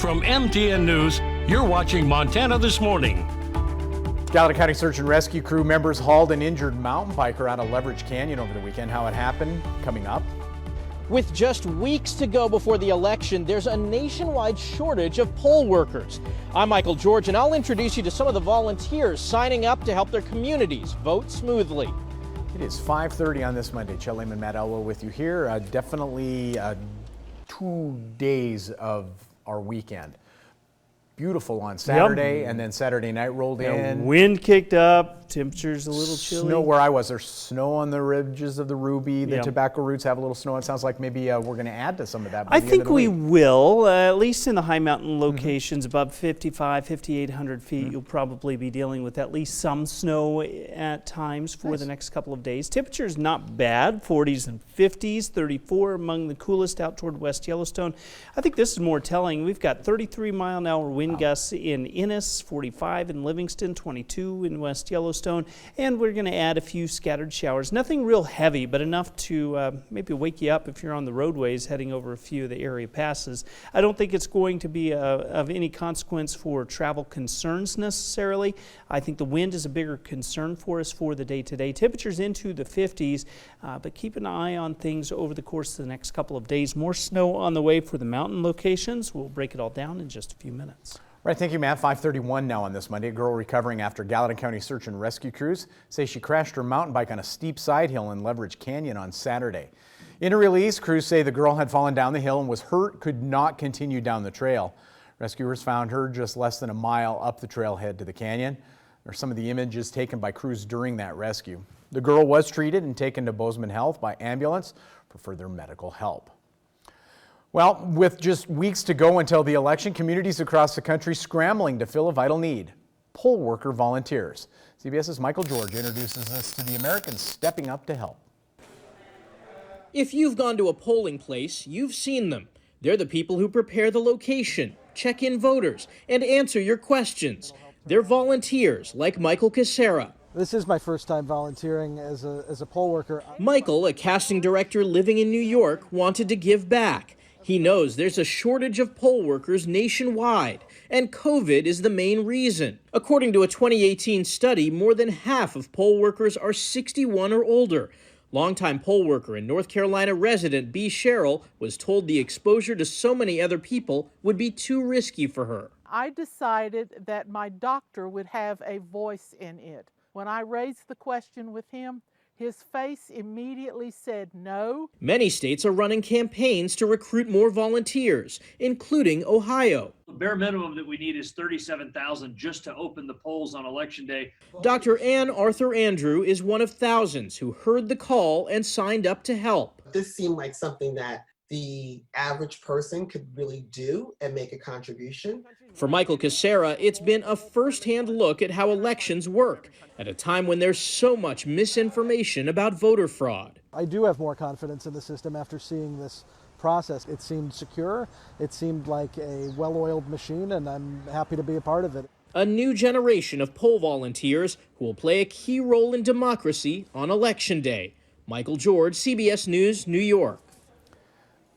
From MTN News, you're watching Montana This Morning. Gallatin County Search and Rescue crew members hauled an injured mountain biker out of Leverage Canyon over the weekend. How it happened, coming up. With just weeks to go before the election, there's a nationwide shortage of poll workers. I'm Michael George, and I'll introduce you to some of the volunteers signing up to help their communities vote smoothly. It is 5:30 on this Monday. Chet Lehman, Matt Elwell with you here. Definitely 2 days of our weekend. Beautiful on Saturday, and then Saturday night rolled in. Wind kicked up, temperatures a little chilly. Snow where I was. There's snow on the ridges of the Ruby. The tobacco roots have a little snow. It sounds like maybe we're going to add to some of that by I the end think of the we week. will, at least in the high mountain locations above 5,800 feet. You'll probably be dealing with at least some snow at times for the next couple of days. Temperatures not bad, 40s and 50s, 34 among the coolest out toward West Yellowstone. I think this is more telling. We've got 33-mile-an-hour wind gusts in Innis, 45 in Livingston, 22 in West Yellowstone, and we're going to add a few scattered showers. Nothing real heavy, but enough to maybe wake you up if you're on the roadways heading over a few of the area passes. I don't think it's going to be of any consequence for travel concerns necessarily. I think the wind is a bigger concern for us for the day-to-day. Temperatures into the 50s, but keep an eye on things over the course of the next couple of days. More snow on the way for the mountain locations. We'll break it all down in just a few minutes. Right, thank you, Matt. 5:31 now on this Monday. A girl recovering after Gallatin County Search and Rescue crews say she crashed her mountain bike on a steep side hill in Leverage Canyon on Saturday. In a release, crews say the girl had fallen down the hill and was hurt, could not continue down the trail. Rescuers found her just less than a mile up the trailhead to the canyon. There are some of the images taken by crews during that rescue. The girl was treated and taken to Bozeman Health by ambulance for further medical help. Well, with just weeks to go until the election, communities across the country scrambling to fill a vital need: poll worker volunteers. CBS's Michael George introduces us to the Americans stepping up to help. If you've gone to a polling place, you've seen them. They're the people who prepare the location, check in voters, and answer your questions. They're volunteers like Michael Casera. This is my first time volunteering as a poll worker. Michael, a casting director living in New York, wanted to give back. He knows there's a shortage of poll workers nationwide, and COVID is the main reason. According to a 2018 study, more than half of poll workers are 61 or older. Longtime poll worker and North Carolina resident B. Cheryl was told the exposure to so many other people would be too risky for her. I decided that my doctor would have a voice in it. When I raised the question with him, his face immediately said no. Many states are running campaigns to recruit more volunteers, including Ohio. The bare minimum that we need is 37,000 just to open the polls on Election Day. Dr. Ann Arthur Andrew is one of thousands who heard the call and signed up to help. This seemed like something that the average person could really do and make a contribution. For Michael Casera, it's been a first-hand look at how elections work at a time when there's so much misinformation about voter fraud. I do have more confidence in the system after seeing this process. It seemed secure, it seemed like a well-oiled machine, and I'm happy to be a part of it. A new generation of poll volunteers who will play a key role in democracy on Election Day. Michael George, CBS News, New York.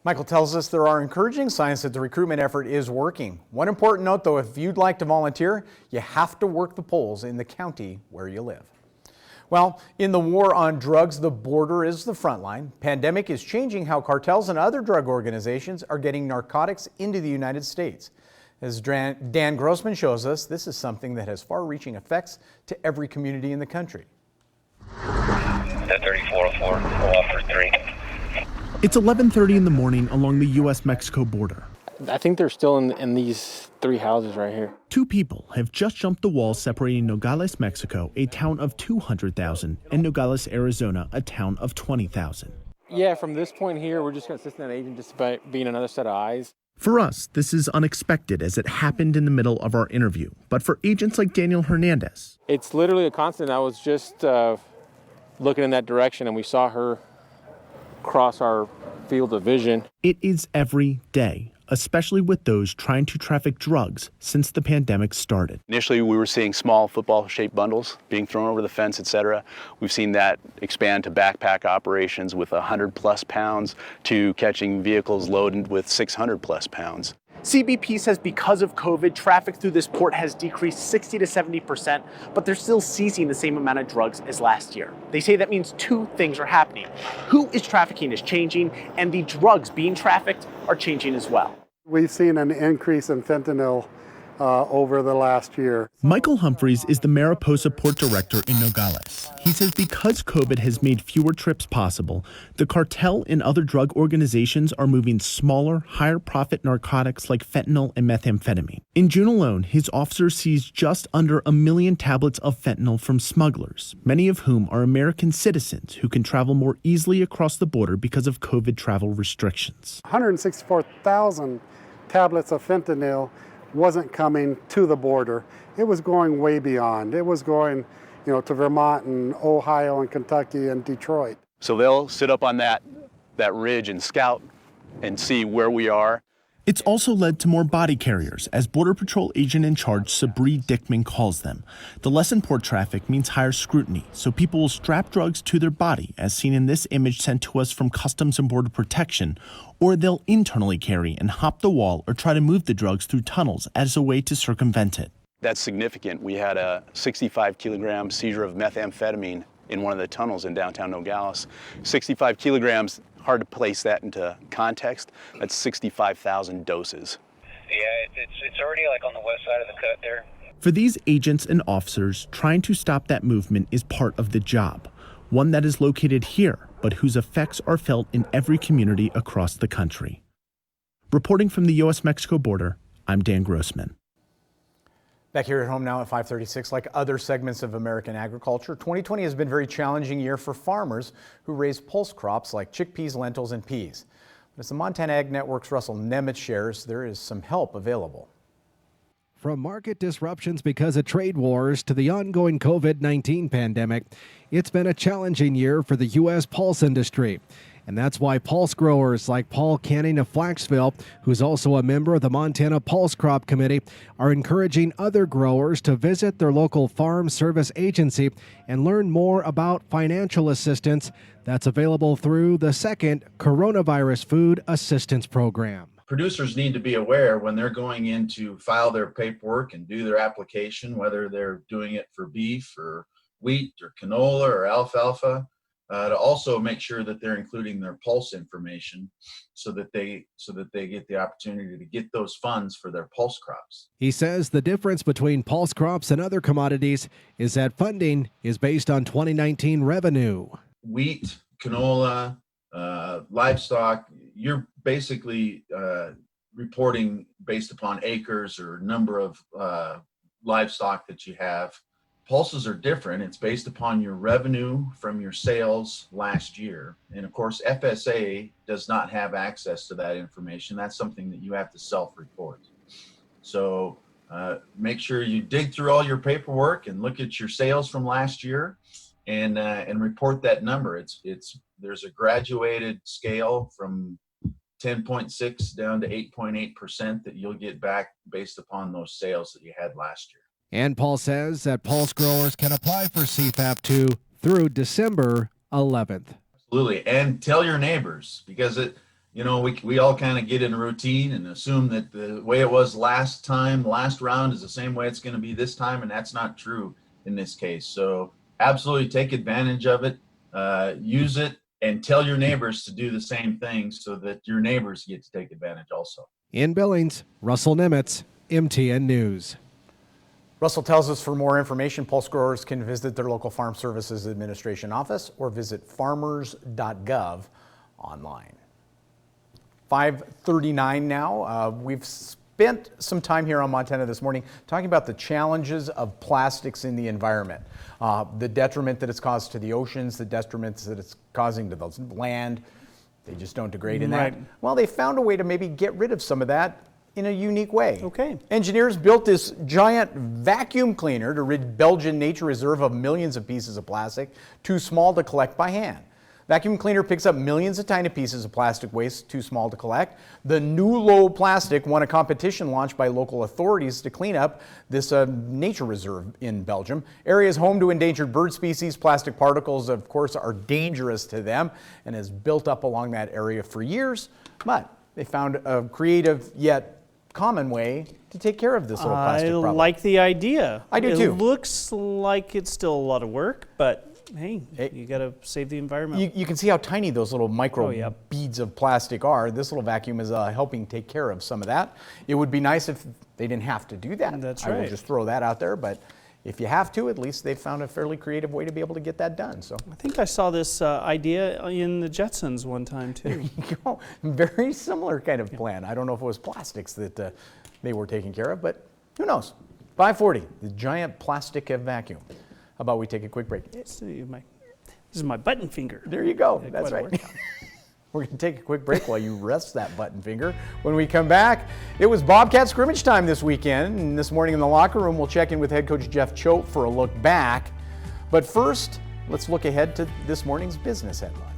Michael tells us there are encouraging signs that the recruitment effort is working. One important note, though, if you'd like to volunteer, you have to work the polls in the county where you live. Well, in the war on drugs, the border is the front line. Pandemic is changing how cartels and other drug organizations are getting narcotics into the United States. As Dan Grossman shows us, this is something that has far-reaching effects to every community in the country. 3404, we'll offer 3. It's 11:30 in the morning along the U.S.-Mexico border. I think they're still in these 3 houses right here. 2 people have just jumped the wall separating Nogales, Mexico, a town of 200,000, and Nogales, Arizona, a town of 20,000. Yeah, from this point here, we're just going to assist that agent just by being another set of eyes. For us, this is unexpected as it happened in the middle of our interview. But for agents like Daniel Hernandez, it's literally a constant. I was just looking in that direction, and we saw her cross our field of vision. It is every day, especially with those trying to traffic drugs since the pandemic started. Initially, we were seeing small football-shaped bundles being thrown over the fence, etc. We've seen that expand to backpack operations with 100-plus pounds to catching vehicles loaded with 600-plus pounds. CBP says because of COVID, traffic through this port has decreased 60 to 70%, but they're still seizing the same amount of drugs as last year. They say that means two things are happening. Who is trafficking is changing, and the drugs being trafficked are changing as well. We've seen an increase in fentanyl over the last year. Michael Humphreys is the Mariposa Port Director in Nogales. He says because COVID has made fewer trips possible, the cartel and other drug organizations are moving smaller, higher profit narcotics like fentanyl and methamphetamine. In June alone, his officers seized just under 1 million tablets of fentanyl from smugglers, many of whom are American citizens who can travel more easily across the border because of COVID travel restrictions. 164,000 tablets of fentanyl wasn't coming to the border. It was going way beyond. It was going, to Vermont and Ohio and Kentucky and Detroit. So they'll sit up on that ridge and scout and see where we are. It's also led to more body carriers, as Border Patrol agent in charge Sabree Dickman calls them. The less in port traffic means higher scrutiny, so people will strap drugs to their body, as seen in this image sent to us from Customs and Border Protection, or they'll internally carry and hop the wall or try to move the drugs through tunnels as a way to circumvent it. That's significant. We had a 65 kilogram seizure of methamphetamine in one of the tunnels in downtown Nogales. 65 kilograms, hard to place that into context. That's 65,000 doses. Yeah, it's already like on the west side of the cut there. For these agents and officers, trying to stop that movement is part of the job, one that is located here, but whose effects are felt in every community across the country. Reporting from the U.S.-Mexico border, I'm Dan Grossman. Back here at home now at 5:36, like other segments of American agriculture, 2020 has been a very challenging year for farmers who raise pulse crops like chickpeas, lentils, and peas. But as the Montana Ag Network's Russell Nemitz shares, there is some help available. From market disruptions because of trade wars to the ongoing COVID-19 pandemic, it's been a challenging year for the U.S. pulse industry. And that's why pulse growers like Paul Canning of Flaxville, who's also a member of the Montana Pulse Crop Committee, are encouraging other growers to visit their local farm service agency and learn more about financial assistance that's available through the second Coronavirus Food Assistance Program. Producers need to be aware when they're going in to file their paperwork and do their application, whether they're doing it for beef or wheat or canola or alfalfa, to also make sure that they're including their pulse information so that they get the opportunity to get those funds for their pulse crops. He says the difference between pulse crops and other commodities is that funding is based on 2019 revenue. Wheat, canola, livestock, you're basically reporting based upon acres or number of livestock that you have. Pulses are different. It's based upon your revenue from your sales last year. And of course, FSA does not have access to that information. That's something that you have to self-report. So make sure you dig through all your paperwork and look at your sales from last year and report that number. There's a graduated scale from 10.6 down to 8.8% that you'll get back based upon those sales that you had last year. And Paul says that pulse growers can apply for CFAP 2 through December 11th. Absolutely. And tell your neighbors, because we all kind of get in a routine and assume that the way it was last round is the same way it's going to be this time. And that's not true in this case. So absolutely take advantage of it, use it, and tell your neighbors to do the same thing so that your neighbors get to take advantage also. In Billings, Russell Nemitz, MTN News. Russell tells us for more information, pulse growers can visit their local Farm Services Administration office or visit farmers.gov online. 5:39 now. We've spent some time here on Montana this morning talking about the challenges of plastics in the environment, the detriment that it's caused to the oceans, the detriments that it's causing to the land. They just don't degrade in that. Well, they found a way to maybe get rid of some of that in a unique way. Okay. Engineers built this giant vacuum cleaner to rid Belgian nature reserve of millions of pieces of plastic too small to collect by hand. Vacuum cleaner picks up millions of tiny pieces of plastic waste too small to collect. The new low plastic won a competition launched by local authorities to clean up this nature reserve in Belgium. Areas home to endangered bird species. Plastic particles, of course, are dangerous to them and has built up along that area for years. But they found a creative yet common way to take care of this little plastic problem. I like the idea. I do too. It looks like it's still a lot of work, but hey, you got to save the environment. You can see how tiny those little micro beads of plastic are. This little vacuum is helping take care of some of that. It would be nice if they didn't have to do that. That's I will right. just throw that out there, but if you have to, at least they've found a fairly creative way to be able to get that done. So I think I saw this idea in the Jetsons one time too. there you go. Very similar kind of plan. I don't know if it was plastics that they were taking care of, but who knows? 5:40, the giant plastic vacuum. How about we take a quick break? This is my button finger. There you go. Yeah, That's quite a right. workout. We're going to take a quick break while you rest that button finger. When we come back, it was Bobcat scrimmage time this weekend. And this morning in the locker room, we'll check in with head coach Jeff Choate for a look back. But first, let's look ahead to this morning's business headlines.